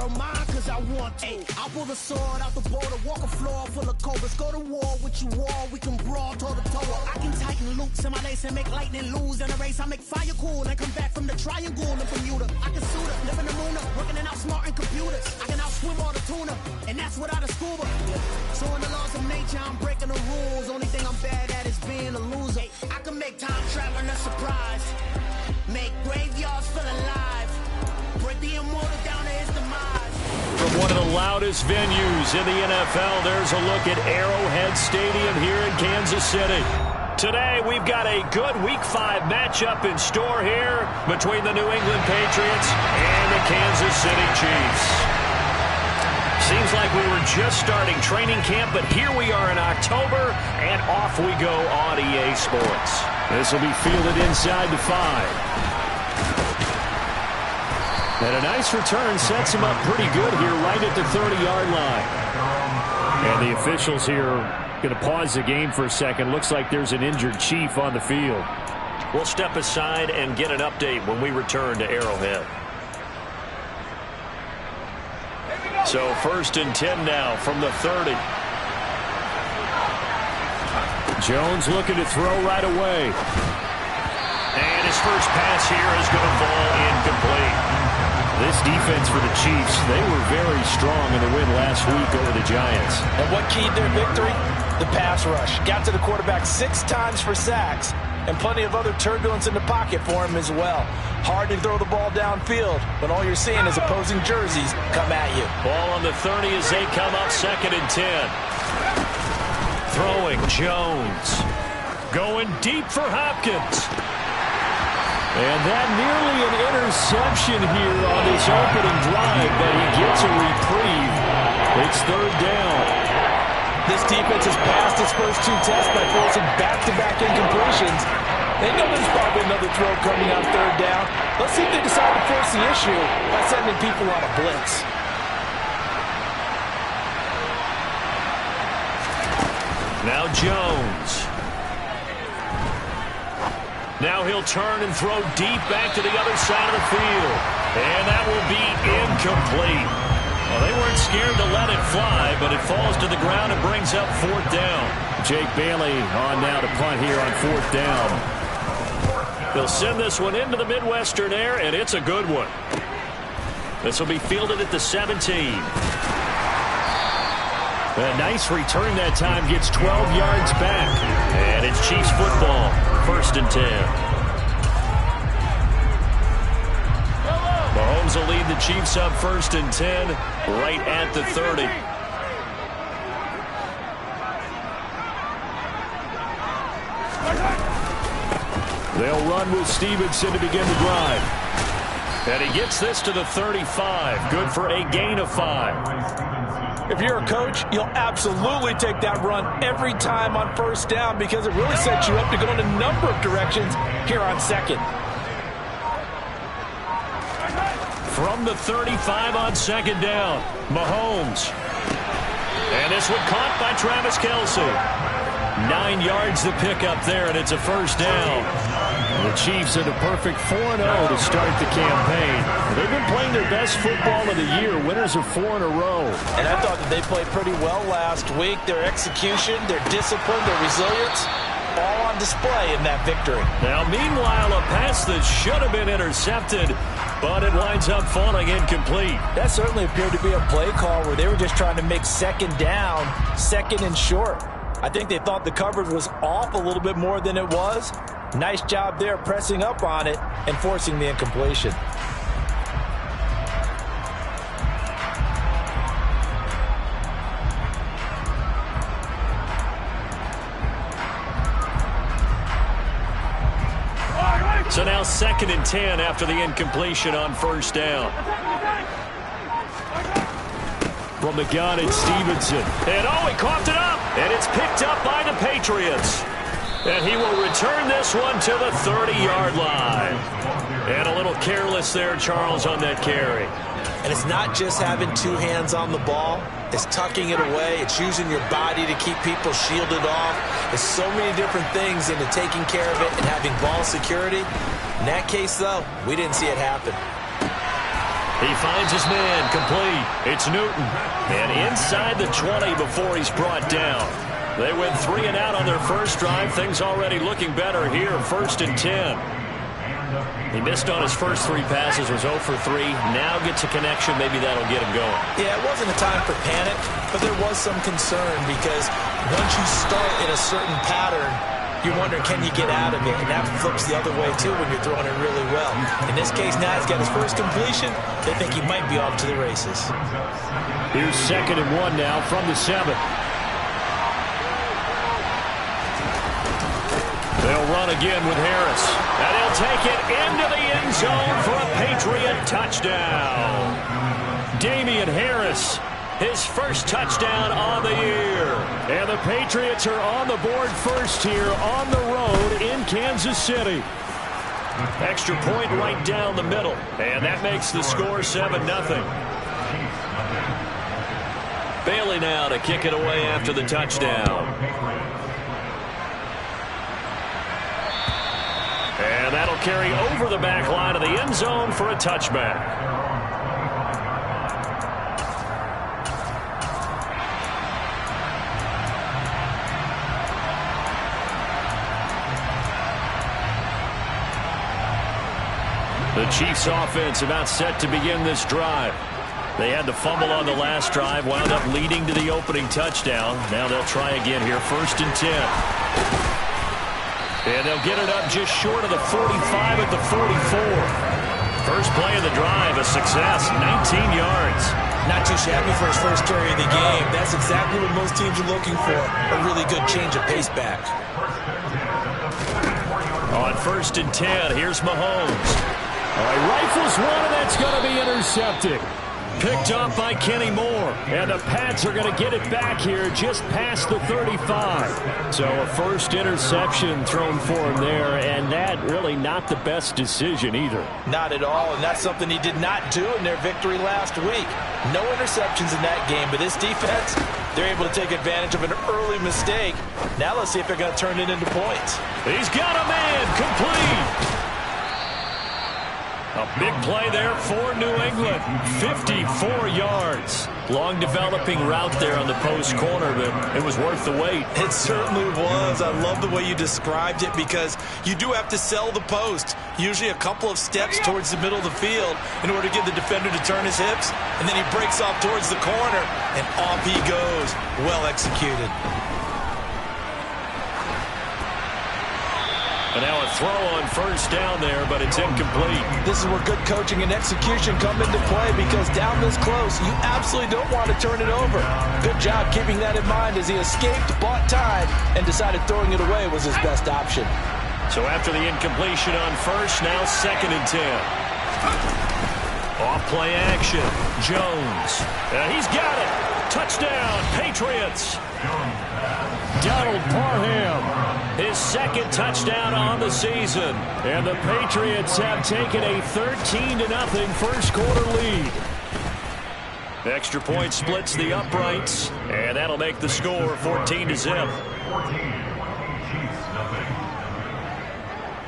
world mine cause I want to. I pull the sword out the border, walk a floor full of cobras. Go to war with you all, we can brawl toe to toe. I can tighten loops in my lace and make lightning lose in a race. I make fire cool and come back from the triangle in Bermuda. I can suit up, live in the moon up, working and outsmarting computers. I can outswim all the tuna, and that's without a scuba. So in the laws of nature, I'm breaking the rules. Only thing I'm bad at is being a loser. I can make time traveling a surprise, make graveyards feel alive, break the immortal down to his demise. From one of the loudest venues in the NFL, there's a look at Arrowhead Stadium here in Kansas City. Today, we've got a good Week 5 matchup in store here between the New England Patriots and the Kansas City Chiefs. Seems like we were just starting training camp, but here we are in October, and off we go on EA Sports. This will be fielded inside the 5. And a nice return sets him up pretty good here right at the 30-yard line. And the officials here going to pause the game for a second. Looks like there's an injured Chief on the field. We'll step aside and get an update when we return to Arrowhead. So 1st and 10 now from the 30. Jones looking to throw right away. And his first pass here is going to fall incomplete. This defense for the Chiefs, they were very strong in the win last week over the Giants. And what keyed their victory? The pass rush. Got to the quarterback 6 times for sacks, and plenty of other turbulence in the pocket for him as well. Hard to throw the ball downfield when all you're seeing is opposing jerseys come at you. Ball on the 30 as they come up 2nd and 10. Throwing Jones. Going deep for Hopkins. And that nearly an interception here on this opening drive, but he gets a reprieve. It's 3rd down. This defense has passed its first 2 tests by forcing back-to-back incompletions. They know there's probably another throw coming on 3rd down. Let's see if they decide to force the issue by sending people on a blitz. Now Jones. Now he'll turn and throw deep back to the other side of the field. And that will be incomplete. Well, they weren't scared to let it fly, but it falls to the ground and brings up 4th down. Jake Bailey on now to punt here on 4th down. They'll send this one into the Midwestern air, and it's a good one. This will be fielded at the 17. A nice return that time, gets 12 yards back. And it's Chiefs football, 1st and 10. Mahomes will lead the Chiefs up 1st and 10, right at the 30. They'll run with Stevenson to begin the drive. And he gets this to the 35, good for a gain of 5. If you're a coach, you'll absolutely take that run every time on 1st down because it really sets you up to go in a number of directions here on 2nd. From the 35 on 2nd down, Mahomes. And this one caught by Travis Kelce. 9 yards to pick up there, and it's a 1st down. The Chiefs are the perfect 4-0 to start the campaign. They've been playing their best football of the year. Winners of 4 in a row. And I thought that they played pretty well last week. Their execution, their discipline, their resilience, all on display in that victory. Now, meanwhile, a pass that should have been intercepted, but it winds up falling incomplete. That certainly appeared to be a play call where they were just trying to make 2nd down, 2nd and short. I think they thought the coverage was off a little bit more than it was. Nice job there pressing up on it and forcing the incompletion. So now 2nd and 10 after the incompletion on 1st down. From the gun, it's Stevenson. And oh, he coughed it up. And it's picked up by the Patriots. And he will return this one to the 30-yard line. And a little careless there, Charles, on that carry. And it's not just having 2 hands on the ball. It's tucking it away. It's using your body to keep people shielded off. There's so many different things into taking care of it and having ball security. In that case, though, we didn't see it happen. He finds his man, complete. It's Newton. And inside the 20 before he's brought down. They went 3 and out on their first drive. Things already looking better here. 1st and 10. He missed on his first 3 passes, was 0 for 3. Now gets a connection. Maybe that'll get him going. Yeah, it wasn't a time for panic, but there was some concern because once you start in a certain pattern, you're wondering, can you get out of it? And that flips the other way, too, when you're throwing it really well. In this case, now he's got his first completion. They think he might be off to the races. Here's 2nd and 1 now from the 7. They'll run again with Harris. And he'll take it into the end zone for a Patriot touchdown. Damian Harris, his first touchdown on the year. And the Patriots are on the board first here on the road in Kansas City. Extra point right down the middle. And that makes the score 7-0. Bailey now to kick it away after the touchdown. And that'll carry over the back line of the end zone for a touchback. The Chiefs offense about set to begin this drive. They had the fumble on the last drive, wound up leading to the opening touchdown. Now they'll try again here, 1st and 10. And they'll get it up just short of the 45 at the 44. First play of the drive, a success, 19 yards. Not too shabby for his first carry of the game. That's exactly what most teams are looking for, a really good change of pace back. On 1st and 10, here's Mahomes. All right, rifles one, and that's going to be intercepted. Picked up by Kenny Moore. And the Pats are going to get it back here just past the 35. So a first interception thrown for him there, and that really not the best decision either. Not at all, and that's something he did not do in their victory last week. No interceptions in that game, but this defense, they're able to take advantage of an early mistake. Now let's see if they're going to turn it into points. He's got a man, complete. A big play there for New England. 54 yards. Long developing route there on the post corner, but it was worth the wait. It certainly was. I love the way you described it because you do have to sell the post. Usually a couple of steps towards the middle of the field in order to get the defender to turn his hips. And then he breaks off towards the corner, and off he goes. Well executed. And now a throw on first down there, but it's incomplete. This is where good coaching and execution come into play because down this close, you absolutely don't want to turn it over. Good job keeping that in mind as he escaped, bought time, and decided throwing it away was his best option. So after the incompletion on first, now 2nd and 10. Off play action. Jones. He's got it. Touchdown, Patriots. Donald Parham, his 2nd touchdown on the season. And the Patriots have taken a 13-0 first quarter lead. The extra point splits the uprights, and that'll make the score 14-0.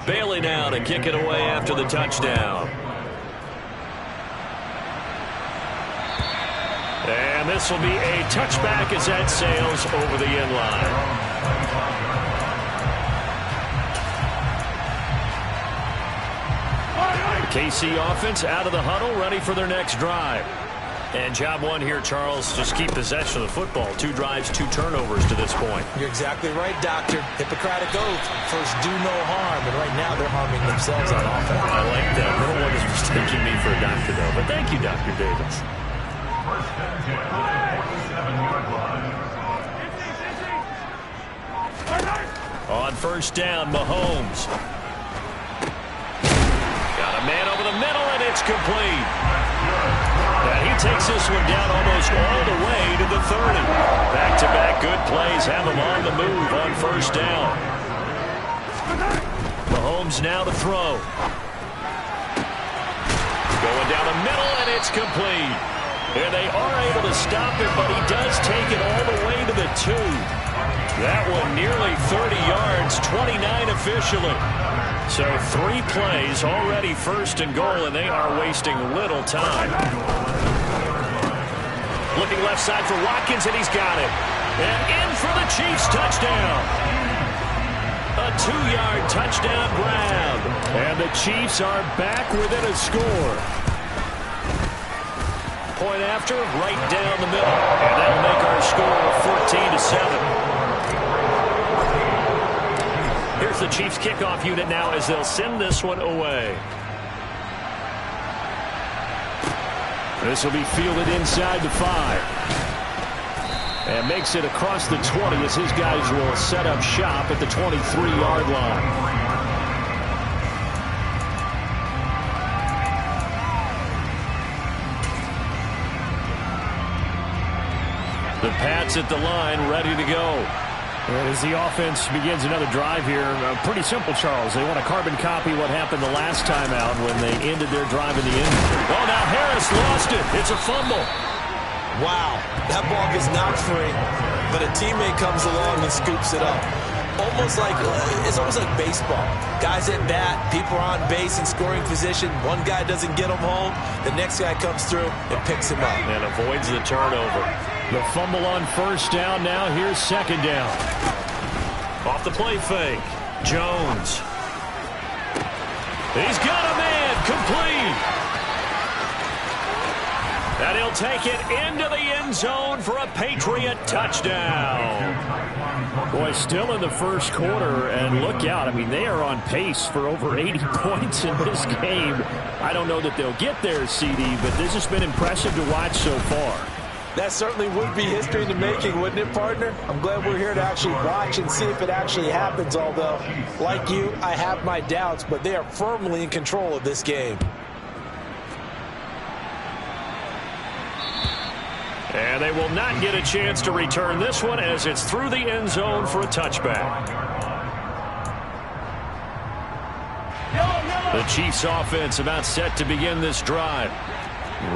Bailey now to kick it away after the touchdown. And this will be a touchback as that sails over the end line. The KC offense out of the huddle, ready for their next drive. And job one here, Charles, just keep possession of the football. 2 drives, 2 turnovers to this point. You're exactly right, Doctor. Hippocratic oath. First, do no harm. And right now, they're harming themselves on offense. I like that. No one is mistaking me for a doctor, though. But thank you, Dr. Davis. On first down, Mahomes. Got a man over the middle, and it's complete. And he takes this one down almost all the way to the 30. Back-to-back good plays have him on the move on first down. Mahomes now to throw. Going down the middle, and it's complete. And they are able to stop it, but he does take it all the way to the 2. That one nearly 30 yards, 29 officially. So 3 plays, already first and goal, and they are wasting little time. Looking left side for Watkins, and he's got it. And in for the Chiefs touchdown. A 2-yard touchdown grab. And the Chiefs are back within a score. Point after, right down the middle. And that'll make our score 14-7. Here's the Chiefs kickoff unit now as they'll send this one away. This will be fielded inside the 5. And makes it across the 20 as his guys will set up shop at the 23-yard line. The Pats at the line, ready to go. And as the offense begins another drive here, pretty simple, Charles. They want to carbon copy what happened the last time out when they ended their drive in the end. Oh, now Harris lost it. It's a fumble. Wow, that ball gets knocked free, but a teammate comes along and scoops it up. It's almost like baseball. Guys at bat, people are on base in scoring position. One guy doesn't get him home, the next guy comes through and picks him up. And avoids the turnover. The fumble on first down. Now here's second down. Off the play fake. Jones. He's got a man. Complete. And he'll take it into the end zone for a Patriot touchdown. Boy, still in the first quarter, and look out. I mean, they are on pace for over 80 points in this game. I don't know that they'll get there, CD, but this has been impressive to watch so far. That certainly would be history in the making, wouldn't it, partner? I'm glad we're here to actually watch and see if it actually happens, although, like you, I have my doubts, but they are firmly in control of this game. And they will not get a chance to return this one as it's through the end zone for a touchback. The Chiefs offense about set to begin this drive.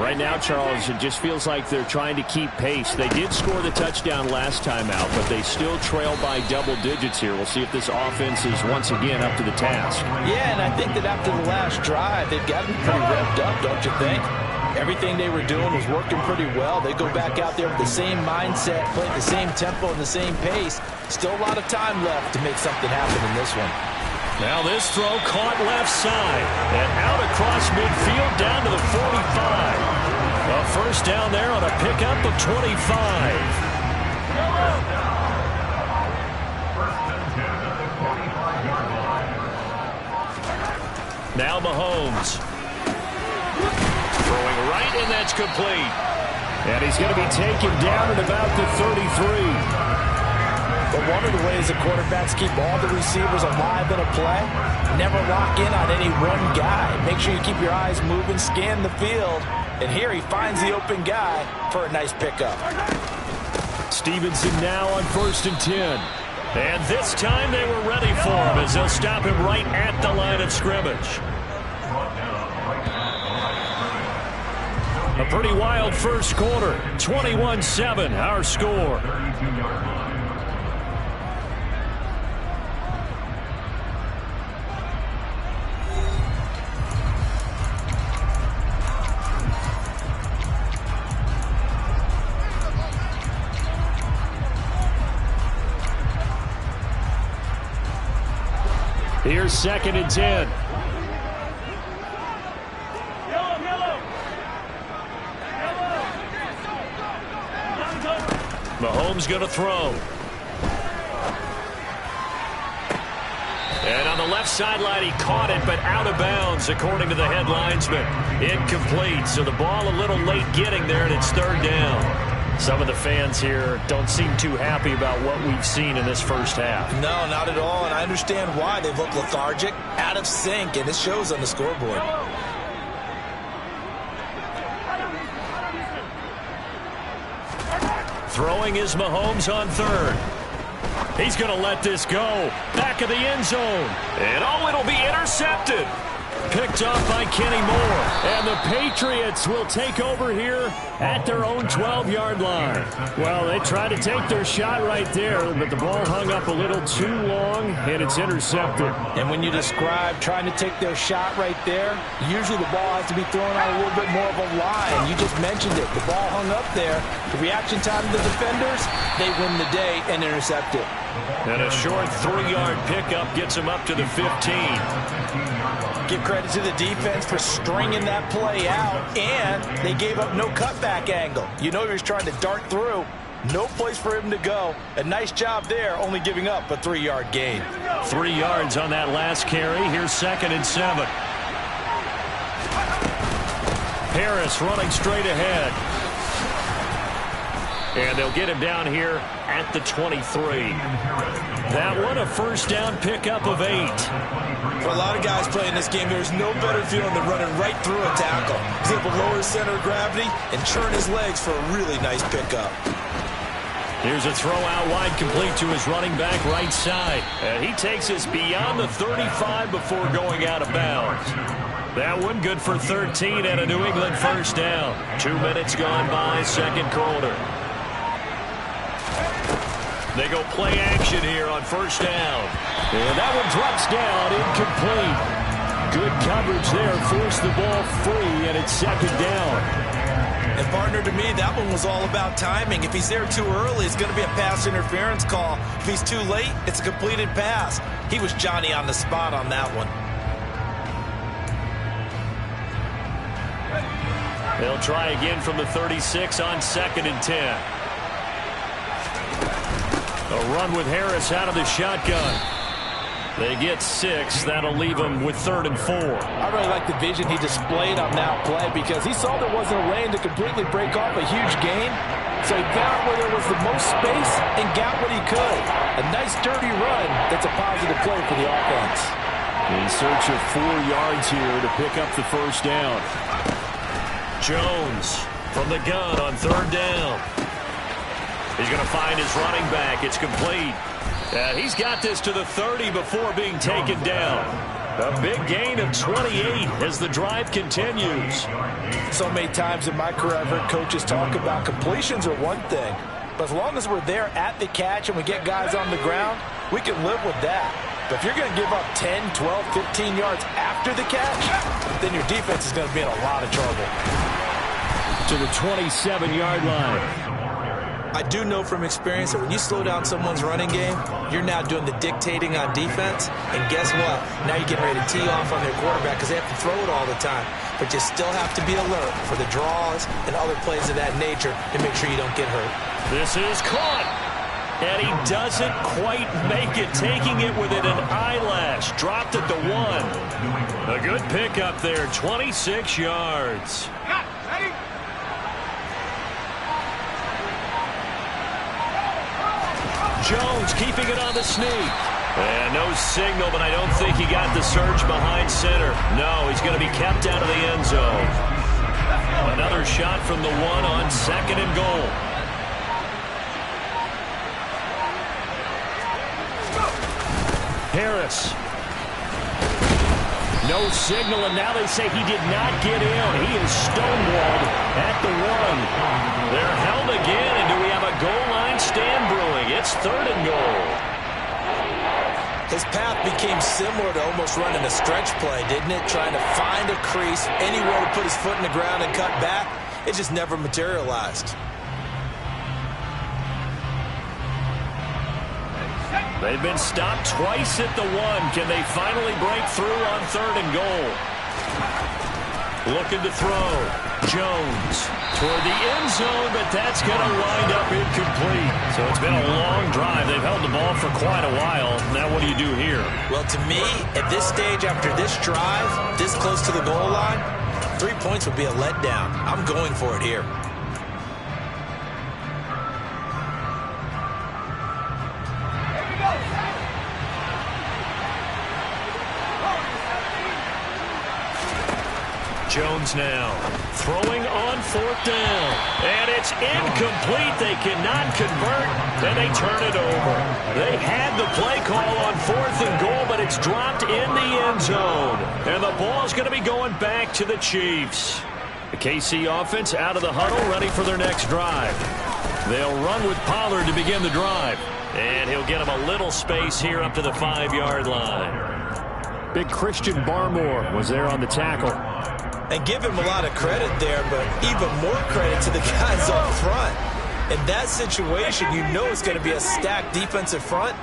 Right now, Charles, it just feels like they're trying to keep pace. They did score the touchdown last time out, but they still trail by double digits here. We'll see if this offense is once again up to the task. Yeah, and I think that after the last drive, they've got to be pretty revved up, don't you think? Everything they were doing was working pretty well. They go back out there with the same mindset, play the same tempo and the same pace. Still a lot of time left to make something happen in this one. Now this throw caught left side and out across midfield down to the 45. A first down there on a pickup of 25. Now Mahomes. Throwing right, and that's complete. And he's going to be taken down at about the 33. But one of the ways the quarterbacks keep all the receivers alive in a play, never lock in on any one guy. Make sure you keep your eyes moving, scan the field. And here he finds the open guy for a nice pickup. Stevenson now on 1st and 10. And this time they were ready for him as they'll stop him right at the line of scrimmage. A pretty wild first quarter. 21-7, our score. Here's 2nd and 10. Mahomes going to throw. And on the left sideline, he caught it, but out of bounds, according to the head linesman. Incomplete, so the ball a little late getting there, and it's 3rd down. Some of the fans here don't seem too happy about what we've seen in this first half. No, not at all, and I understand why. They look lethargic, out of sync, and it shows on the scoreboard. Throwing is Mahomes on 3rd. He's going to let this go. Back of the end zone. And it'll be intercepted. Picked off by Kenny Moore. And the Patriots will take over here at their own 12-yard line. Well, they tried to take their shot right there, but the ball hung up a little too long, and it's intercepted. And when you describe trying to take their shot right there, usually the ball has to be thrown on a little bit more of a line. You just mentioned it. The ball hung up there. The reaction time of the defenders, they win the day and intercept it. And a short 3-yard pickup gets him up to the 15. Give credit to the defense for stringing that play out, and they gave up no cutback angle. You know he was trying to dart through. No place for him to go. A nice job there, only giving up a 3-yard gain. 3 yards on that last carry. Here's 2nd and 7. Harris running straight ahead. And they'll get him down here at the 23. That one, a first down pickup of 8. For a lot of guys playing this game, there's no better feeling than running right through a tackle. He's able to lower his center of gravity and churn his legs for a really nice pickup. Here's a throw out wide, complete to his running back right side. And he takes us beyond the 35 before going out of bounds. That one good for 13 and a New England first down. 2 minutes gone by, second quarter. They go play action here on first down. And that one drops down, incomplete. Good coverage there, forced the ball free, and it's second down. And partner, to me, that one was all about timing. If he's there too early, it's going to be a pass interference call. If he's too late, it's a completed pass. He was Johnny on the spot on that one. They'll try again from the 36 on 2nd and 10. A run with Harris out of the shotgun. They get 6. That'll leave them with 3rd and 4. I really like the vision he displayed on that play because he saw there wasn't a lane to completely break off a huge gain. So he found where there was the most space and got what he could. A nice dirty run that's a positive play for the offense. In search of 4 yards here to pick up the first down. Jones from the gun on 3rd down. He's going to find his running back. It's complete. He's got this to the 30 before being taken down. A big gain of 28 as the drive continues. So many times in my career, I've heard coaches talk about completions are one thing. But as long as we're there at the catch and we get guys on the ground, we can live with that. But if you're going to give up 10, 12, 15 yards after the catch, then your defense is going to be in a lot of trouble. To the 27-yard line. I do know from experience that when you slow down someone's running game, you're now doing the dictating on defense. And guess what? Now you're getting ready to tee off on their quarterback because they have to throw it all the time. But you still have to be alert for the draws and other plays of that nature to make sure you don't get hurt. This is caught. And he doesn't quite make it, taking it within an eyelash. Dropped at the 1. A good pickup there, 26 yards. Jones keeping it on the sneak. And no signal, but I don't think he got the surge behind center. No, he's going to be kept out of the end zone. Another shot from the 1 on 2nd and goal. Harris. No signal, and now they say he did not get in. He is stonewalled at the 1. They're held again, and do we have a goal line stand brewing? It's 3rd and goal. His path became similar to almost running a stretch play, didn't it? Trying to find a crease, anywhere to put his foot in the ground and cut back. It just never materialized. They've been stopped twice at the 1. Can they finally break through on 3rd and goal? Looking to throw. Jones toward the end zone, but that's going to wind up incomplete. So it's been a long drive. They've held the ball for quite a while. Now what do you do here? Well, to me, at this stage after this drive, this close to the goal line, 3 points would be a letdown. I'm going for it here. Jones Mahomes now. Throwing on 4th down. And it's incomplete. They cannot convert. Then they turn it over. They had the play call on 4th and goal, but it's dropped in the end zone. And the ball's going to be going back to the Chiefs. The KC offense out of the huddle, ready for their next drive. They'll run with Pollard to begin the drive. And he'll get him a little space here up to the 5-yard line. Big Christian Barmore was there on the tackle. And give him a lot of credit there, but even more credit to the guys up front. In that situation, you know it's going to be a stacked defensive front.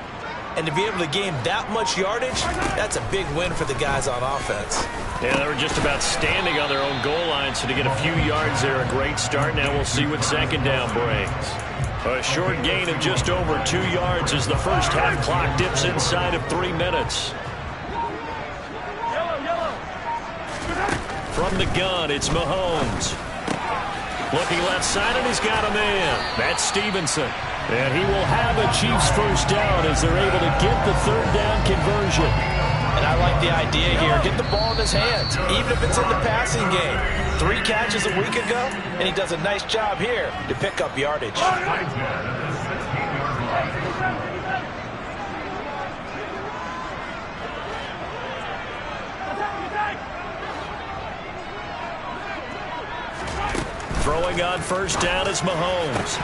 And to be able to gain that much yardage, that's a big win for the guys on offense. Yeah, they were just about standing on their own goal line, so to get a few yards there, a great start. Now we'll see what 2nd down brings. A short gain of just over 2 yards as the first half clock dips inside of 3 minutes. From the gun, it's Mahomes. Looking left side, and he's got a man. That's Stevenson. And he will have a Chiefs first down as they're able to get the 3rd down conversion. And I like the idea here. Get the ball in his hands, even if it's in the passing game. 3 catches a week ago, and he does a nice job here to pick up yardage. Throwing on 1st down is Mahomes.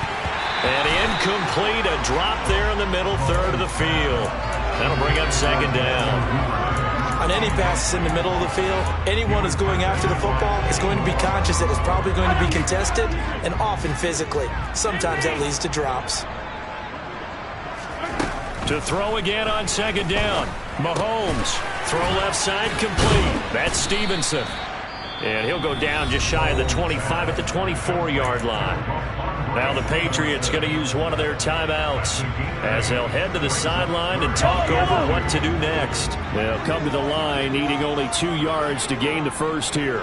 And incomplete, a drop there in the middle 3rd of the field. That'll bring up 2nd down. On any passes in the middle of the field, anyone who's going after the football is going to be conscious that it's probably going to be contested, and often physically. Sometimes that leads to drops. To throw again on 2nd down. Mahomes. Throw left side complete. That's Stevenson. And he'll go down just shy of the 25 at the 24-yard line. Now the Patriots going to use one of their timeouts as they'll head to the sideline and talk over what to do next. They'll come to the line needing only 2 yards to gain the first here.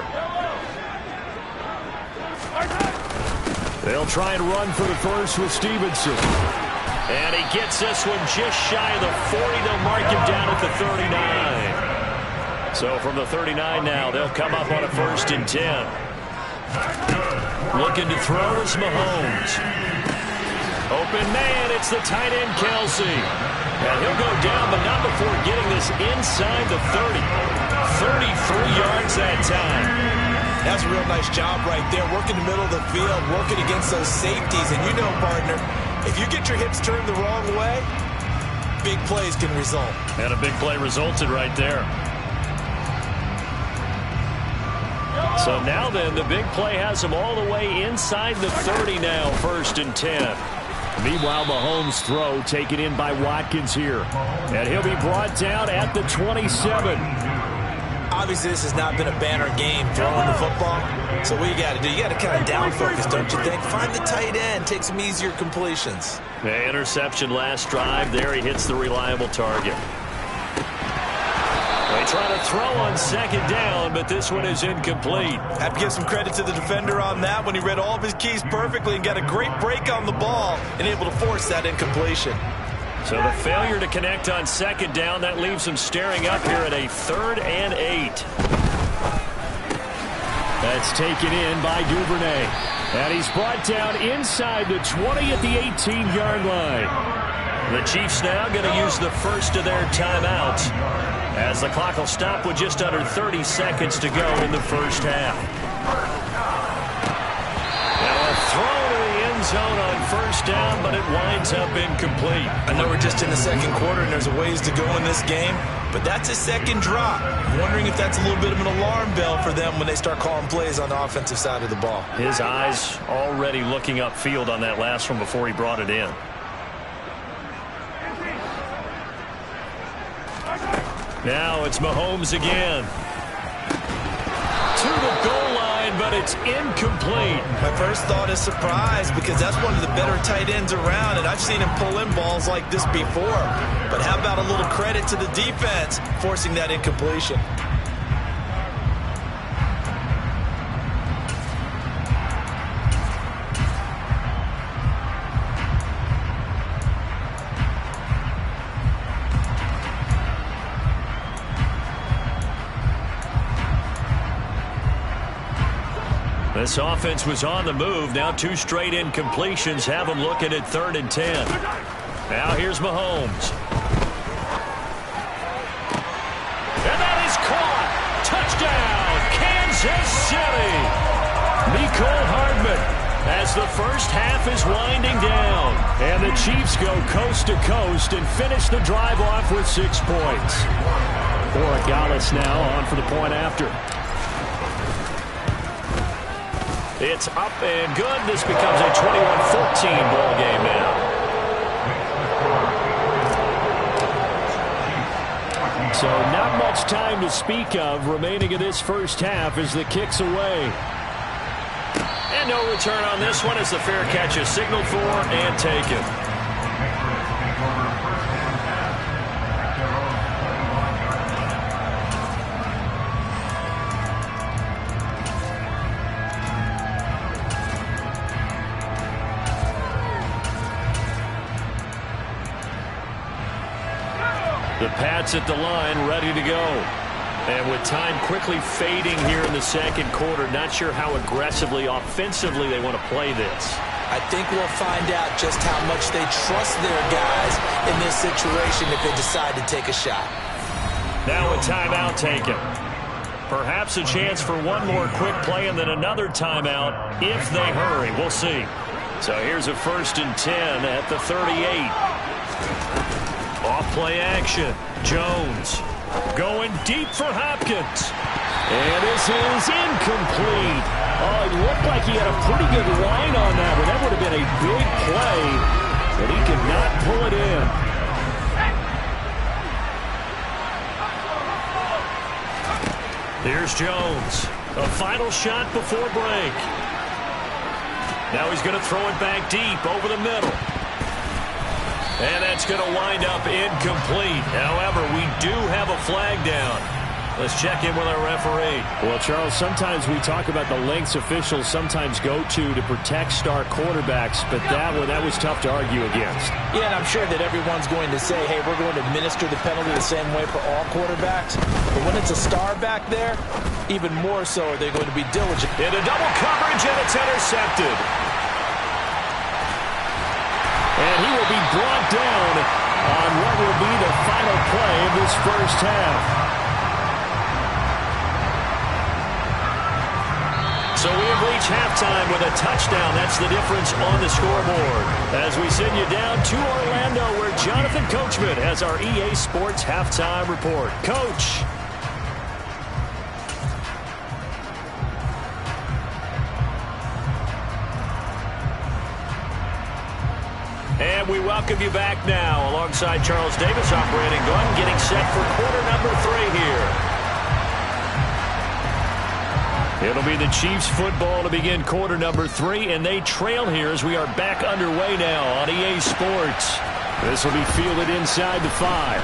They'll try and run for the first with Stevenson. And he gets this one just shy of the 40. They'll mark him down at the 39. So from the 39 now, they'll come up on a 1st and 10. Looking to throw is Mahomes. Open man, it's the tight end Kelsey. And he'll go down, but not before getting this inside the 30. 33 yards that time. That's a real nice job right there, working the middle of the field, working against those safeties. And you know, partner, if you get your hips turned the wrong way, big plays can result. And a big play resulted right there. So now then, the big play has him all the way inside the 30 now, 1st and 10. Meanwhile, Mahomes' throw taken in by Watkins here. And he'll be brought down at the 27. Obviously, this has not been a banner game throwing the football. So what you got to do, you got to kind of down focus, don't you think? Find the tight end, take some easier completions. The interception last drive. There he hits the reliable target. They try to throw on 2nd down, but this one is incomplete. Have to give some credit to the defender on that when he read all of his keys perfectly and got a great break on the ball and able to force that incompletion. So the failure to connect on 2nd down, that leaves him staring up here at a 3rd and 8. That's taken in by Duvernay. And he's brought down inside the 20 at the 18-yard line. The Chiefs now going to use the first of their timeouts, as the clock will stop with just under 30 seconds to go in the first half. Now a throw to the end zone on 1st down, but it winds up incomplete. I know we're just in the 2nd quarter and there's a ways to go in this game, but that's a 2nd drop. I'm wondering if that's a little bit of an alarm bell for them when they start calling plays on the offensive side of the ball. His eyes already looking upfield on that last one before he brought it in. Now it's Mahomes again. To the goal line, but it's incomplete. My first thought is surprise, because that's one of the better tight ends around, and I've seen him pull in balls like this before. But how about a little credit to the defense forcing that incompletion? This offense was on the move. Now 2 straight incompletions have them looking at 3rd and 10. Now here's Mahomes. And that is caught. Touchdown, Kansas City. Mecole Hardman as the first half is winding down. And the Chiefs go coast to coast and finish the drive off with 6 points. Borregales now on for the point after. It's up and good. This becomes a 21-14 ball game now. So not much time to speak of remaining in this first half as the kick's away. And no return on this one as the fair catch is signaled for and taken. The Pats at the line, ready to go. And with time quickly fading here in the second quarter, not sure how aggressively, offensively they want to play this. I think we'll find out just how much they trust their guys in this situation if they decide to take a shot. Now a timeout taken. Perhaps a chance for one more quick play and then another timeout if they hurry. We'll see. So here's a 1st and 10 at the 38. Off-play action. Jones going deep for Hopkins. And this is incomplete. Oh, it looked like he had a pretty good line on that, but that would have been a big play. But he could not pull it in. Here's Jones. A final shot before break. Now he's going to throw it back deep over the middle. And that's going to wind up incomplete. However, we do have a flag down. Let's check in with our referee. Well, Charles, sometimes we talk about the lengths officials sometimes go to protect star quarterbacks, but that was tough to argue against. Yeah, and I'm sure that everyone's going to say, hey, we're going to administer the penalty the same way for all quarterbacks. But when it's a star back there, even more so are they going to be diligent. Into double coverage, and it's intercepted. And he will be brought down on what will be the final play of this first half. So we have reached halftime with a touchdown. That's the difference on the scoreboard. As we send you down to Orlando, where Jonathan Coachman has our EA Sports Halftime Report. Coach. And we welcome you back now alongside Charles Davis operating gun, getting set for quarter number 3 here. It'll be the Chiefs football to begin quarter number 3, and they trail here as we are back underway now on EA Sports. This will be fielded inside the 5.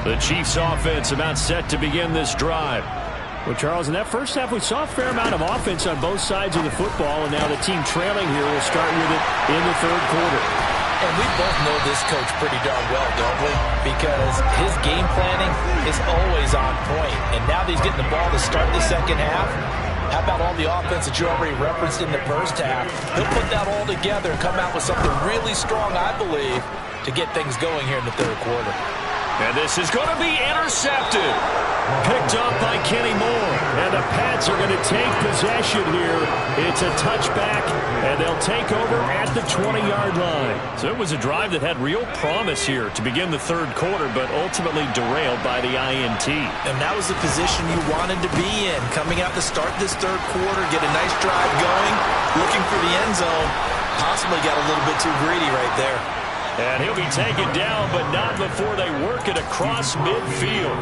The Chiefs offense about set to begin this drive. Well, Charles, in that first half, we saw a fair amount of offense on both sides of the football, and now the team trailing here will start with it in the third quarter. And we both know this coach pretty darn well, don't we? Because his game planning is always on point. And now that he's getting the ball to start the second half, how about all the offense that you already referenced in the first half? He'll put that all together and come out with something really strong, I believe, to get things going here in the third quarter. And this is going to be intercepted. Picked up by Kenny Moore. And the Pats are going to take possession here. It's a touchback, and they'll take over at the 20-yard line. So it was a drive that had real promise here to begin the third quarter, but ultimately derailed by the INT. And that was the position you wanted to be in. Coming out to start this third quarter, get a nice drive going, looking for the end zone. Possibly got a little bit too greedy right there. And he'll be taken down, but not before they work it across midfield.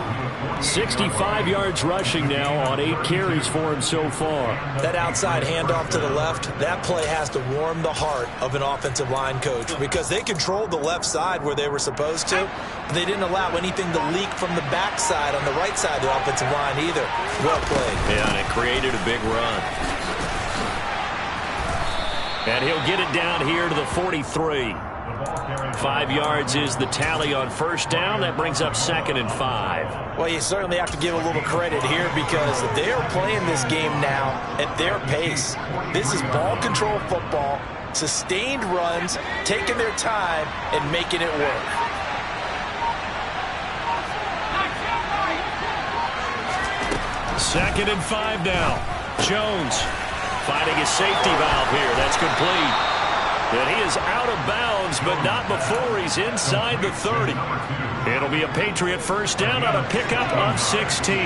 65 yards rushing now on 8 carries for him so far. That outside handoff to the left, that play has to warm the heart of an offensive line coach because they controlled the left side where they were supposed to. But they didn't allow anything to leak from the backside on the right side of the offensive line either. Well played. Yeah, and it created a big run. And he'll get it down here to the 43. 5 yards is the tally on first down. That brings up 2nd and 5. Well, you certainly have to give a little credit here because they are playing this game now at their pace. This is ball control football, sustained runs, taking their time and making it work. Second and 5 now. Jones finding a safety valve here. That's complete. And he is out of bounds, but not before he's inside the 30. It'll be a Patriot first down on a pickup of 16.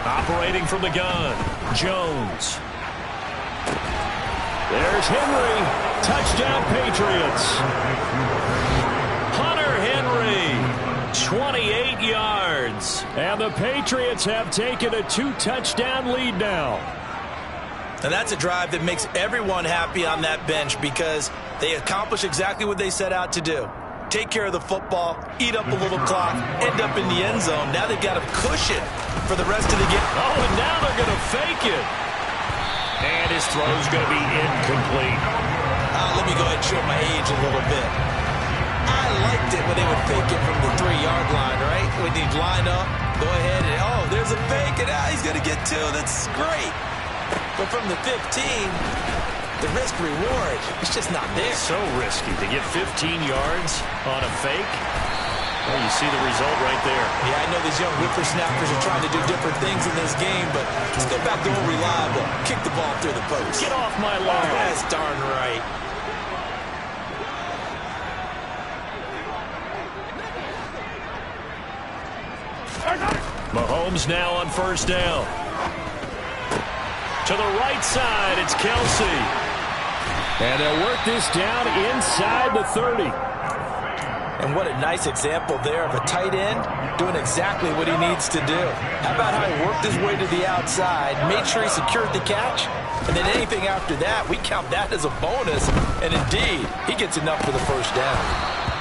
Operating from the gun, Jones. There's Henry. Touchdown, Patriots. Hunter Henry, 28 yards. And the Patriots have taken a 2-touchdown lead now. And that's a drive that makes everyone happy on that bench because they accomplish exactly what they set out to do. Take care of the football, eat up a little clock, end up in the end zone. Now they've got a cushion for the rest of the game. Oh, and now they're going to fake it. And his throw's going to be incomplete. Let me go ahead and show my age a little bit. I liked it when they would fake it from the 3-yard line, right? When they'd line up, go ahead and, oh, there's a fake, and he's going to get 2. That's great. But from the 15, the risk-reward, it's just not there. So risky to get 15 yards on a fake. Well, you see the result right there. Yeah, I know these young whippersnappers are trying to do different things in this game, but let's go back to old reliable. Kick the ball through the post. Get off my lawn. That's darn right. Mahomes now on first down. To the right side, it's Kelsey. And they'll work this down inside the 30. And what a nice example there of a tight end doing exactly what he needs to do. How about how he worked his way to the outside, made sure he secured the catch, and then anything after that, we count that as a bonus. And indeed, he gets enough for the first down.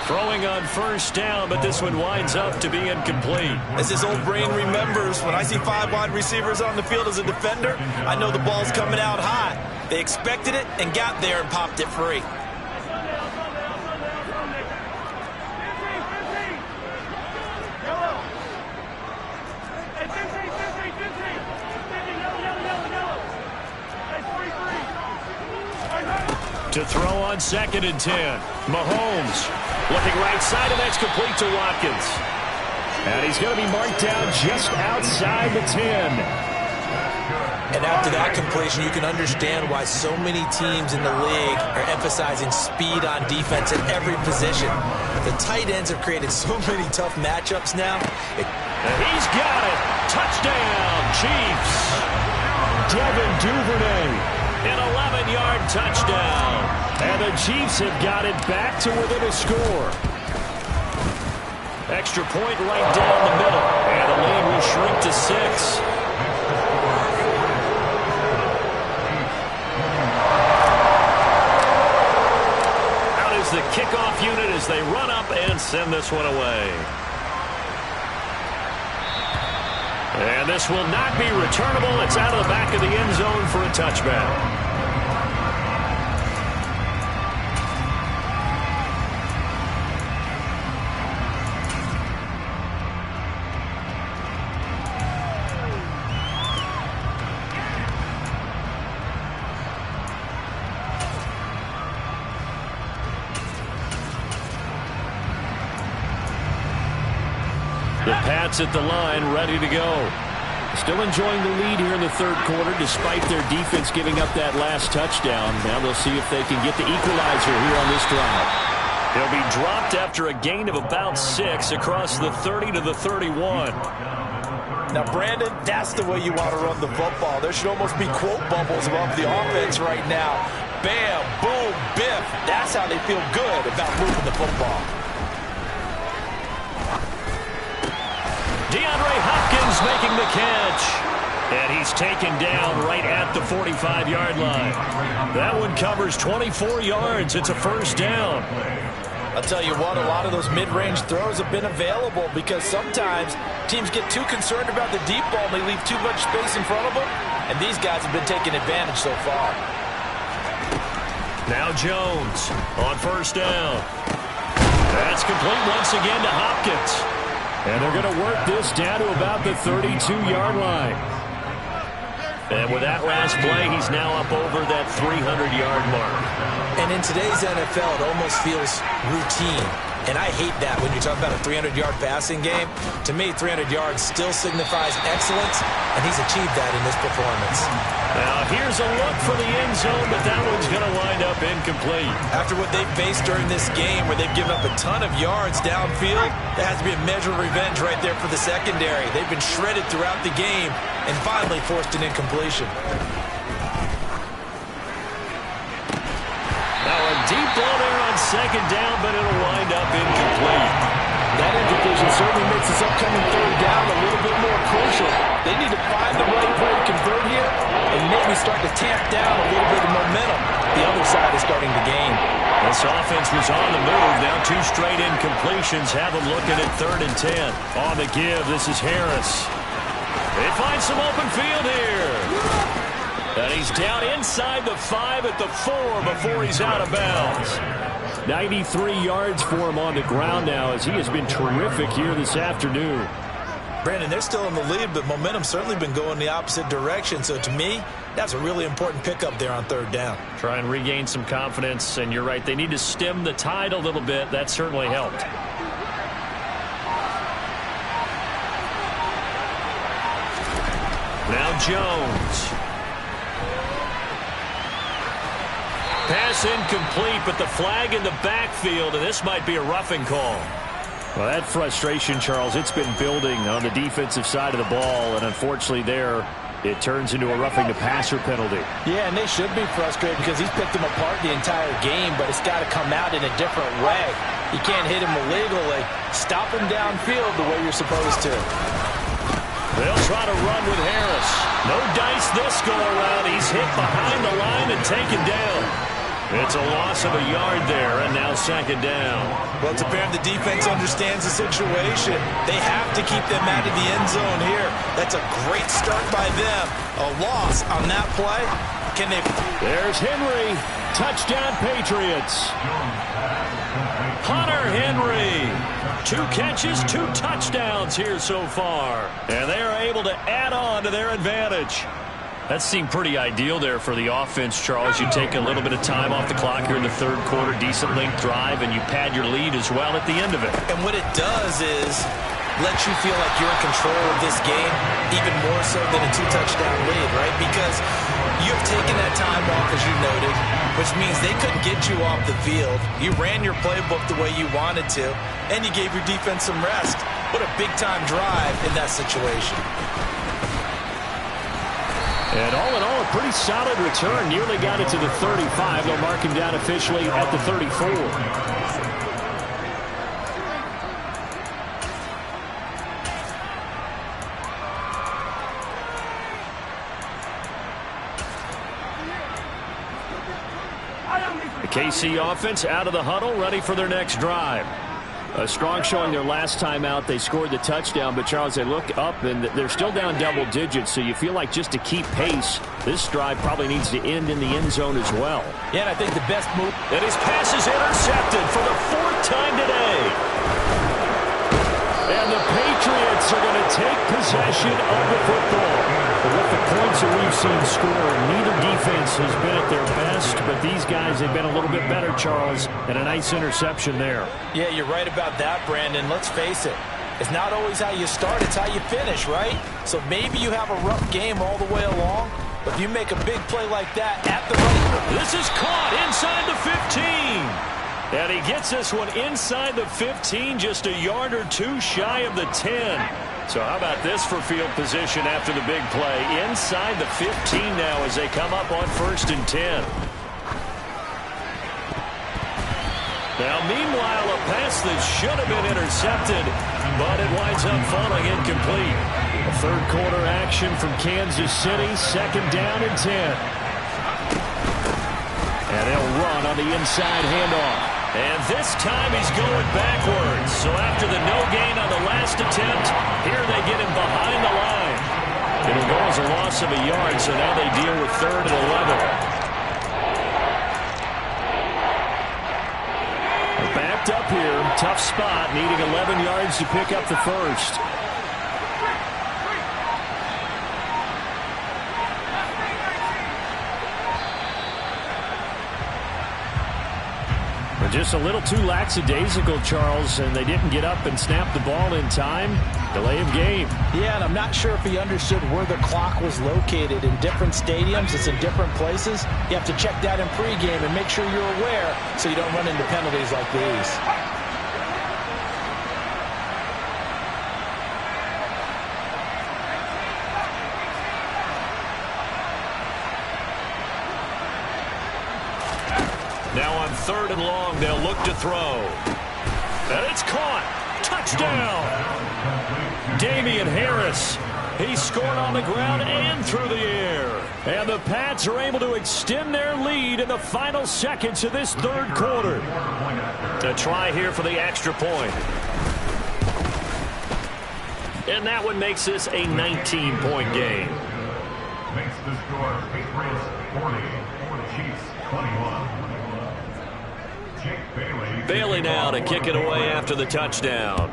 Throwing on first down, but this one winds up to be incomplete. As his old brain remembers, when I see 5 wide receivers on the field as a defender, I know the ball's coming out high. They expected it and got there and popped it free. To throw on 2nd and 10. Mahomes looking right side, and that's complete to Watkins. And he's going to be marked down just outside the 10. And after that completion, you can understand why so many teams in the league are emphasizing speed on defense at every position. The tight ends have created so many tough matchups now. And he's got it. Touchdown, Chiefs. Devin Duvernay. An 11-yard touchdown. And the Chiefs have got it back to within a score. Extra point right down the middle. And the lead will shrink to 6. Out is the kickoff unit as they run up and send this one away. And this will not be returnable. It's out of the back of the end zone for a touchback. The Pats at the line, ready to go. Still enjoying the lead here in the third quarter, despite their defense giving up that last touchdown. Now they'll see if they can get the equalizer here on this drive. They'll be dropped after a gain of about 6 across the 30 to the 31. Now, Brandon, that's the way you want to run the football. There should almost be quote bubbles above the offense right now. Bam, boom, biff. That's how they feel good about moving the football. DeAndre Hopkins making the catch. And he's taken down right at the 45-yard line. That one covers 24 yards. It's a first down. I'll tell you what, a lot of those mid-range throws have been available because sometimes teams get too concerned about the deep ball and they leave too much space in front of them, and these guys have been taking advantage so far. Now Jones on first down. That's complete once again to Hopkins. And they're going to work this down to about the 32-yard line. And with that last play, he's now up over that 300-yard mark. And in today's NFL, it almost feels routine. And I hate that when you talk about a 300-yard passing game. To me, 300 yards still signifies excellence, and he's achieved that in this performance. Now, here's a look for the end zone, but that one's going to wind up incomplete. After what they've faced during this game where they've given up a ton of yards downfield, there has to be a measure of revenge right there for the secondary. They've been shredded throughout the game and finally forced an incompletion. Now, a deep ball there on second down, but it'll wind up incomplete. That incompletion certainly makes this upcoming third down a little bit more crucial. They need to find the right play to convert here and maybe start to tamp down a little bit of momentum. The other side is starting to gain. This offense was on the move. Now 2 straight incompletions have them looking at 3rd and 10. On the give, this is Harris. They find some open field here. And he's down inside the 5 at the 4 before he's out of bounds. 93 yards for him on the ground now as he has been terrific here this afternoon. Brandon, they're still in the lead, but momentum's certainly been going the opposite direction. So to me, that's a really important pickup there on 3rd down. Try and regain some confidence, and you're right, they need to stem the tide a little bit. That certainly helped. Now Jones. Pass incomplete, but the flag in the backfield, and this might be a roughing call. Well, that frustration, Charles, it's been building on the defensive side of the ball, and unfortunately there, it turns into a roughing the passer penalty. Yeah, and they should be frustrated because he's picked them apart the entire game, but it's got to come out in a different way. You can't hit him illegally. Stop him downfield the way you're supposed to. They'll try to run with Harris. No dice this go-around. He's hit behind the line and taken down. It's a loss of a yard there, and now 2nd down. Well, it's apparent the defense understands the situation. They have to keep them out of the end zone here. That's a great start by them. A loss on that play. Can they... There's Henry. Touchdown, Patriots. Hunter Henry. 2 catches, 2 touchdowns here so far. And they are able to add on to their advantage. That seemed pretty ideal there for the offense, Charles. You take a little bit of time off the clock here in the 3rd quarter, decent length drive, and you pad your lead as well at the end of it. And what it does is let you feel like you're in control of this game, even more so than a 2-touchdown lead, right? Because you've taken that time off, as you noted, which means they couldn't get you off the field. You ran your playbook the way you wanted to, and you gave your defense some rest. What a big-time drive in that situation. And all in all, a pretty solid return. Nearly got it to the 35. They'll mark him down officially at the 34. The KC offense out of the huddle, ready for their next drive. A strong showing their last time out. They scored the touchdown, but Charles, they look up and they're still down double digits, so you feel like just to keep pace, this drive probably needs to end in the end zone as well. Yeah, and I think the best move... And his pass is intercepted for the 4th time today. And the Patriots are going to take possession of the football. But with the points that we've seen scored, neither defense has been at their best, but these guys have been a little bit better, Charles, and a nice interception there. Yeah, you're right about that, Brandon. Let's face it. It's not always how you start, it's how you finish, right? So maybe you have a rough game all the way along, but if you make a big play like that at the right... This is caught inside the 15. And he gets this one inside the 15, just a yard or 2 shy of the 10. So how about this for field position after the big play? Inside the 15 now as they come up on 1st and 10. Now, meanwhile, a pass that should have been intercepted, but it winds up falling incomplete. A 3rd quarter action from Kansas City, 2nd down and 10. And they'll run on the inside handoff. And this time he's going backwards. So after the no gain on the last attempt, here they get him behind the line. It'll go as a loss of a yard, so now they deal with 3rd and 11. Backed up here, tough spot, needing 11 yards to pick up the first. Just a little too lackadaisical, Charles, and they didn't get up and snap the ball in time. Delay of game. Yeah, and I'm not sure if he understood where the clock was located. In different stadiums, it's in different places. You have to check that in pregame and make sure you're aware so you don't run into penalties like these. Now on 3rd and long, they'll look to throw. And it's caught. Touchdown. Damian Harris. He scored on the ground and through the air. And the Pats are able to extend their lead in the final seconds of this 3rd quarter. A try here for the extra point. And that one makes this a 19-point game. Makes the score Patriots 40, Chiefs 21. Bailey now to kick it away after the touchdown.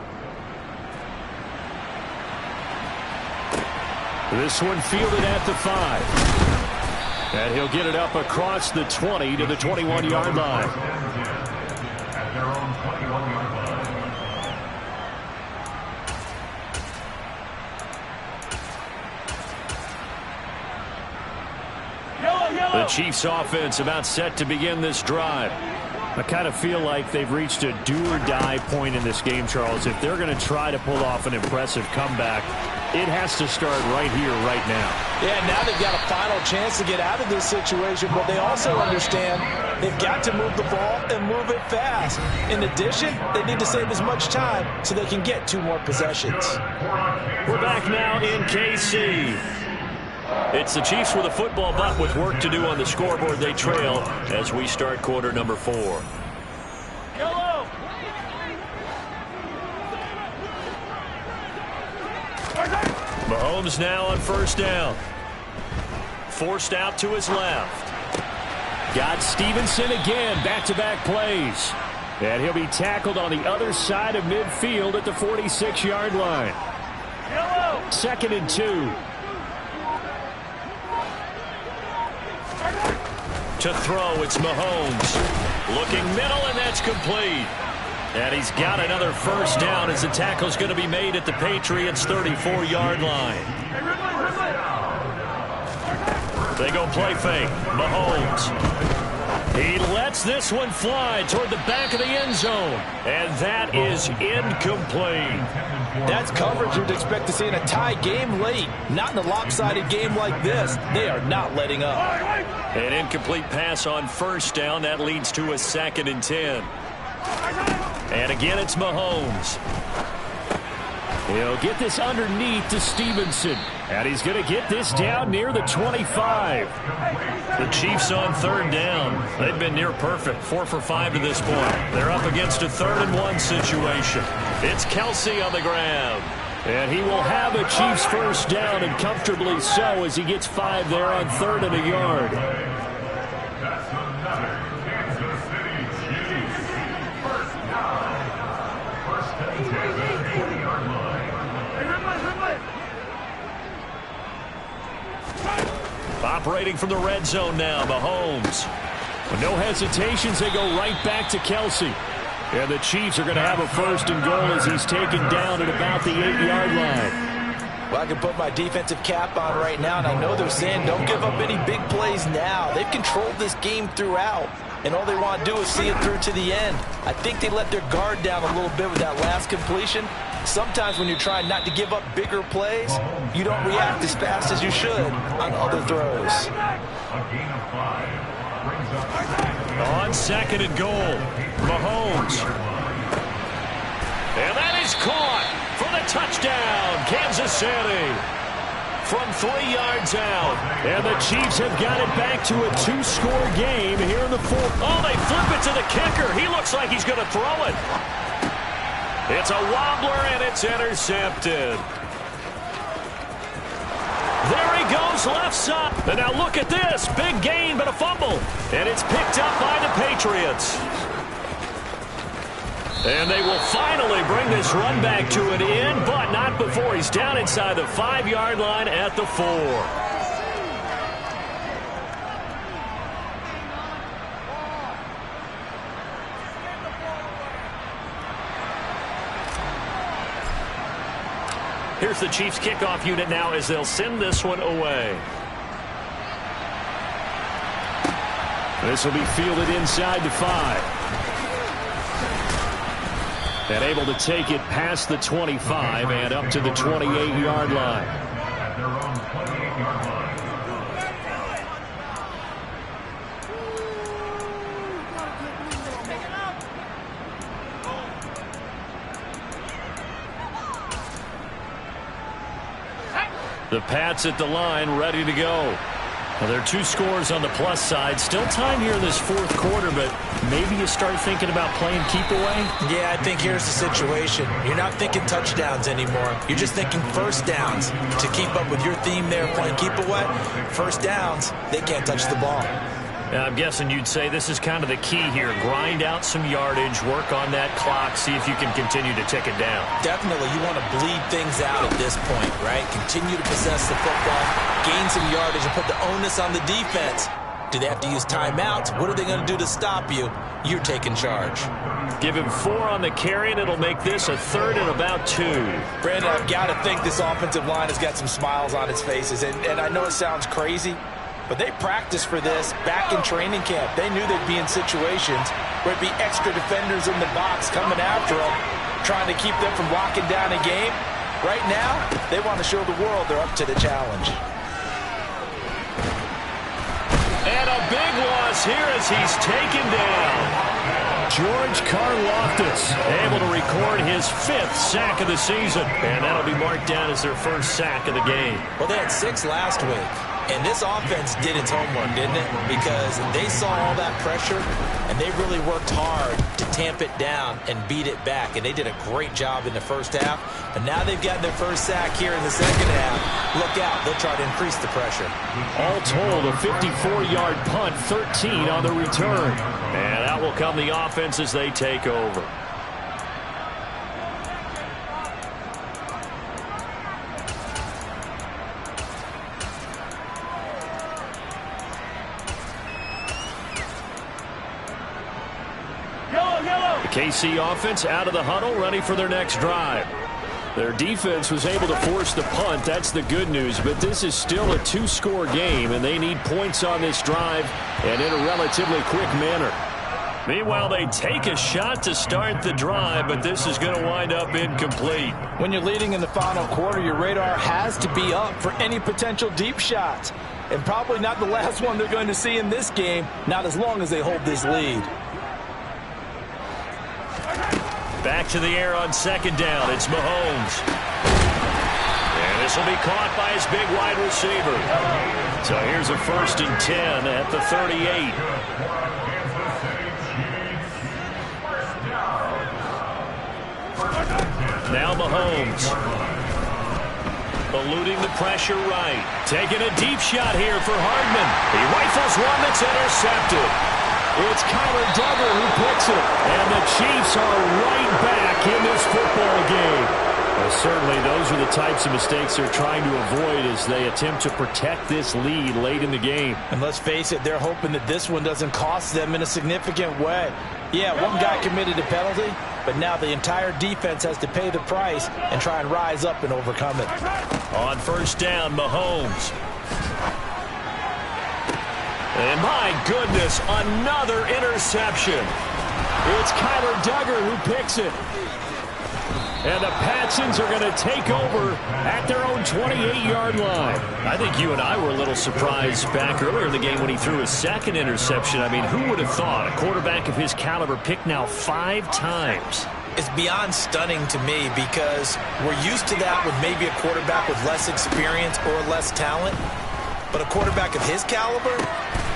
This one fielded at the 5. And he'll get it up across the 20 to the 21-yard line. At their own 21-yard line. The Chiefs offense about set to begin this drive. I kind of feel like they've reached a do-or-die point in this game, Charles. If they're going to try to pull off an impressive comeback, it has to start right here, right now. Yeah, now they've got a final chance to get out of this situation, but they also understand they've got to move the ball and move it fast. In addition, they need to save as much time so they can get 2 more possessions. We're back now in KC. It's the Chiefs with a football, but with work to do on the scoreboard. They trail as we start quarter number 4. Yellow. Mahomes now on 1st down. Forced out to his left. Got Stevenson again, back-to-back plays. And he'll be tackled on the other side of midfield at the 46-yard line. 2nd and 2. To throw, it's Mahomes. Looking middle, and that's complete. And he's got another 1st down as the tackle's going to be made at the Patriots' 34-yard line. They go play fake. Mahomes. He lets this one fly toward the back of the end zone. And that is incomplete. That's coverage you'd expect to see in a tie game late. Not in a lopsided game like this. They are not letting up. An incomplete pass on 1st down. That leads to a 2nd and 10. And again, it's Mahomes. He'll get this underneath to Stevenson. And he's going to get this down near the 25. The Chiefs on 3rd down. They've been near perfect. 4 for 5 to this point. They're up against a 3rd and 1 situation. It's Kelce on the ground. And he will have a Chiefs 1st down, and comfortably so, as he gets 5 there on 3rd and a yard. That's another Kansas City Chiefs. 1st down. 1st and 10 at the 80-yard line. Operating from the red zone now, Mahomes. With no hesitations, they go right back to Kelce. And the Chiefs are going to have a 1st and goal as he's taken down at about the 8-yard line. Well, I can put my defensive cap on right now, and I know they're saying don't give up any big plays now. They've controlled this game throughout, and all they want to do is see it through to the end. I think they let their guard down a little bit with that last completion. Sometimes when you're trying not to give up bigger plays, you don't react as fast as you should on other throws. A gain of 5 brings up On 2nd and goal, Mahomes. And that is caught for the touchdown, Kansas City. from 3 yards out. And the Chiefs have got it back to a 2-score game here in the fourth. Oh, they flip it to the kicker. He looks like he's going to throw it. It's a wobbler, and it's intercepted. There he goes, left side. And now look at this. Big gain, but a fumble. And it's picked up by the Patriots. And they will finally bring this run back to an end, but not before he's down inside the 5-yard line at the 4. Here's the Chiefs kickoff unit now as they'll send this one away. This will be fielded inside the 5. And able to take it past the 25 and up to the 28-yard line. At their own 28-yard line. The Pats at the line, ready to go. Well, there are 2 scores on the plus side. Still time here in this fourth quarter, but maybe you start thinking about playing keep away? Yeah, I think here's the situation. You're not thinking touchdowns anymore. You're just thinking first downs. To keep up with your theme there, playing keep away, first downs, they can't touch the ball. I'm guessing you'd say this is kind of the key here. Grind out some yardage, work on that clock, see if you can continue to tick it down. Definitely, you want to bleed things out at this point, right? Continue to possess the football, gain some yardage, and put the onus on the defense. Do they have to use timeouts? What are they going to do to stop you? You're taking charge. Give him 4 on the carry, and it'll make this a 3rd and about 2. Brandon, I've got to think this offensive line has got some smiles on its faces, and I know it sounds crazy, but they practiced for this back in training camp. They knew they'd be in situations where it'd be extra defenders in the box coming after them, trying to keep them from locking down a game. Right now, they want to show the world they're up to the challenge. And a big loss here as he's taken down. George Karlaftis able to record his 5th sack of the season. And that'll be marked down as their first sack of the game. Well, they had 6 last week. And this offense did its homework, didn't it? Because they saw all that pressure, and they really worked hard to tamp it down and beat it back. And they did a great job in the first half. But now they've gotten their first sack here in the second half. Look out. They'll try to increase the pressure. All told, a 54-yard punt, 13 on the return. And out will come the offense as they take over. KC offense out of the huddle, ready for their next drive. Their defense was able to force the punt. That's the good news, but this is still a 2-score game, and they need points on this drive and in a relatively quick manner. Meanwhile, they take a shot to start the drive, but this is going to wind up incomplete. When you're leading in the final quarter, your radar has to be up for any potential deep shots, and probably not the last one they're going to see in this game, not as long as they hold this lead. Back to the air on second down. It's Mahomes. And this will be caught by his big wide receiver. So here's a 1st and 10 at the 38. Now Mahomes. Eluding the pressure right. Taking a deep shot here for Hardman. He rifles one that's intercepted. It's Kyler Duggar who picks it. And the Chiefs are right back in this football game. Well, certainly those are the types of mistakes they're trying to avoid as they attempt to protect this lead late in the game. And let's face it, they're hoping that this one doesn't cost them in a significant way. Yeah, one guy committed a penalty, but now the entire defense has to pay the price and try and rise up and overcome it. On 1st down, Mahomes. And my goodness, another interception. It's Kyler Duggar who picks it. And the Patsons are going to take over at their own 28-yard line. I think you and I were a little surprised back earlier in the game when he threw his 2nd interception. I mean, who would have thought a quarterback of his caliber picked now 5 times? It's beyond stunning to me because we're used to that with maybe a quarterback with less experience or less talent. But a quarterback of his caliber,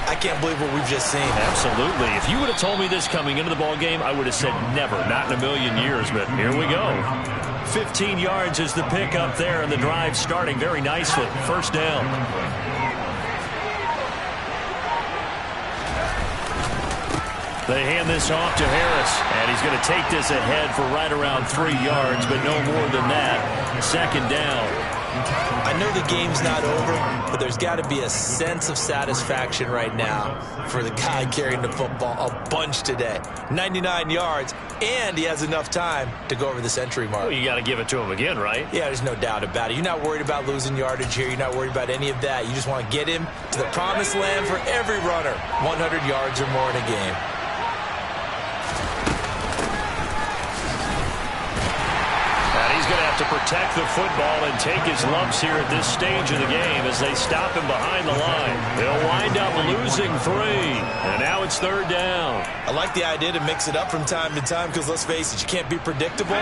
I can't believe what we've just seen. Absolutely. If you would have told me this coming into the ball game, I would have said never, not in a million years. But here we go. 15 yards is the pickup there, and the drive starting very nicely. First down. They hand this off to Harris, and he's going to take this ahead for right around 3 yards, but no more than that. Second down. I know the game's not over, but there's got to be a sense of satisfaction right now for the guy carrying the football a bunch today. 99 yards, and he has enough time to go over the century mark. Well, you got to give it to him again, right? Yeah, there's no doubt about it. You're not worried about losing yardage here. You're not worried about any of that. You just want to get him to the promised land for every runner. 100 yards or more in a game. He's going to have to protect the football and take his lumps here at this stage of the game as they stop him behind the line. They'll wind up losing 3, and now it's third down. I like the idea to mix it up from time to time because, let's face it, you can't be predictable.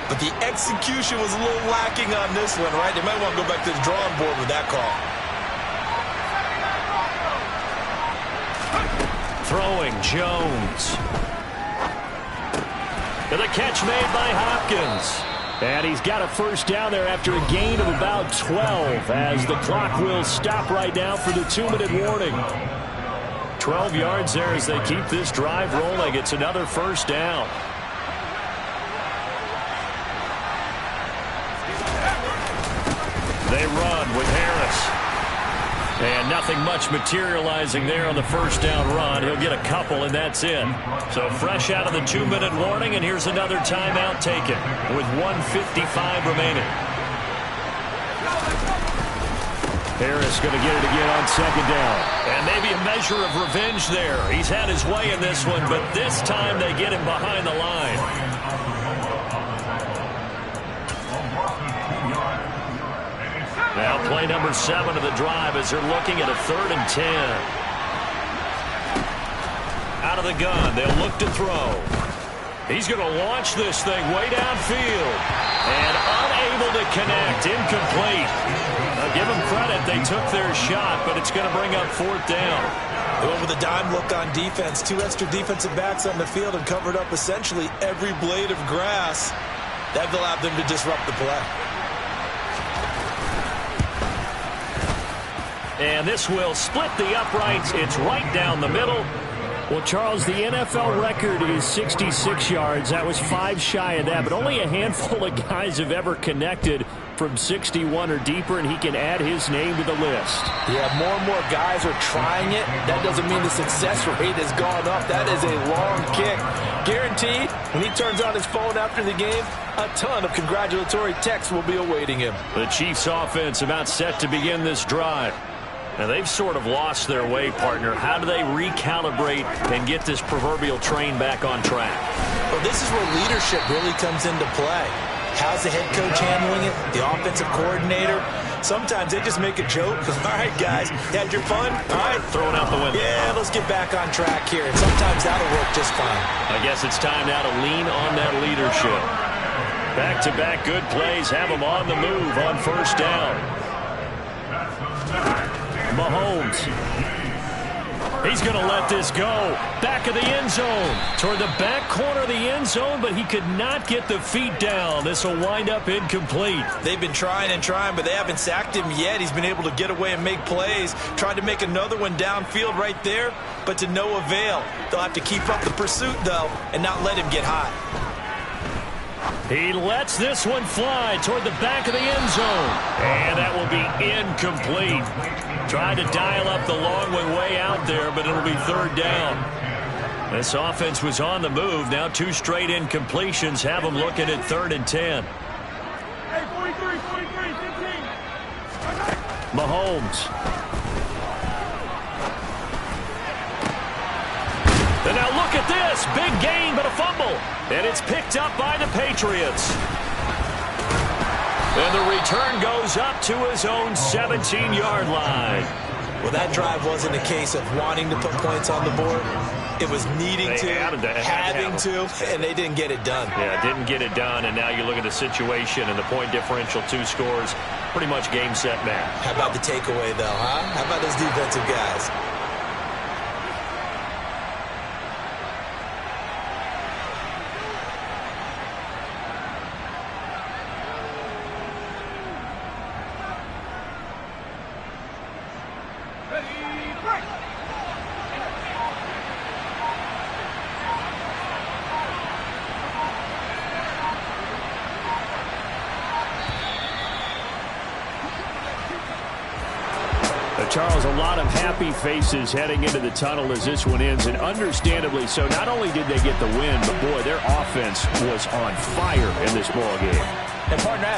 But the execution was a little lacking on this one, right? They might want to go back to the drawing board with that call. Throwing Jones. And the catch made by Hopkins. And he's got a first down there after a gain of about 12 as the clock will stop right now for the 2-minute warning. 12 yards there as they keep this drive rolling. It's another first down. They run with Harris. And nothing much materializing there on the first down run. He'll get a couple, and that's it. So fresh out of the 2-minute warning, and here's another timeout taken with 1:55 remaining. Harris going to get it again on second down. And maybe a measure of revenge there. He's had his way in this one, but this time they get him behind the line. Now play number 7 of the drive as they're looking at a 3rd and 10. Out of the gun, they'll look to throw. He's going to launch this thing way downfield. And unable to connect, incomplete. Now give them credit, they took their shot, but it's going to bring up 4th down. They went with a dime look on defense. 2 extra defensive backs on the field and covered up essentially every blade of grass. That allowed them to disrupt the play. And this will split the uprights. It's right down the middle. Well, Charles, the NFL record is 66 yards. That was 5 shy of that, but only a handful of guys have ever connected from 61 or deeper, and he can add his name to the list. Yeah, more and more guys are trying it. That doesn't mean the success rate has gone up. That is a long kick. Guaranteed, when he turns on his phone after the game, a ton of congratulatory texts will be awaiting him. The Chiefs offense about set to begin this drive. Now, they've sort of lost their way, partner. How do they recalibrate and get this proverbial train back on track? Well, this is where leadership really comes into play. How's the head coach handling it? The offensive coordinator? Sometimes they just make a joke. All right, guys, you had your fun? All right. Throwing out the window. Yeah, let's get back on track here. And sometimes that'll work just fine. I guess it's time now to lean on that leadership. Back-to-back good plays have them on the move on first down. Mahomes. He's going to let this go. Back of the end zone. Toward the back corner of the end zone, but he could not get the feet down. This will wind up incomplete. They've been trying and trying, but they haven't sacked him yet. He's been able to get away and make plays. Tried to make another one downfield right there, but to no avail. They'll have to keep up the pursuit, though, and not let him get hot. He lets this one fly toward the back of the end zone. And that will be incomplete. Tried to dial up the long one way out there, but it'll be third down. This offense was on the move. Now 2 straight incompletions have them looking at 3rd and 10. Mahomes. And now look at this. Big gain, but a fumble. And it's picked up by the Patriots. And the return goes up to his own 17-yard line. Well, that drive wasn't a case of wanting to put points on the board. It was needing having to, and they didn't get it done. Yeah, didn't get it done, and now you look at the situation and the point differential, 2 scores, pretty much game, set, match. How about the takeaway, though, huh? How about those defensive guys? Charles, a lot of happy faces heading into the tunnel as this one ends, and understandably so. Not only did they get the win, but, boy, their offense was on fire in this ball game. And, partner,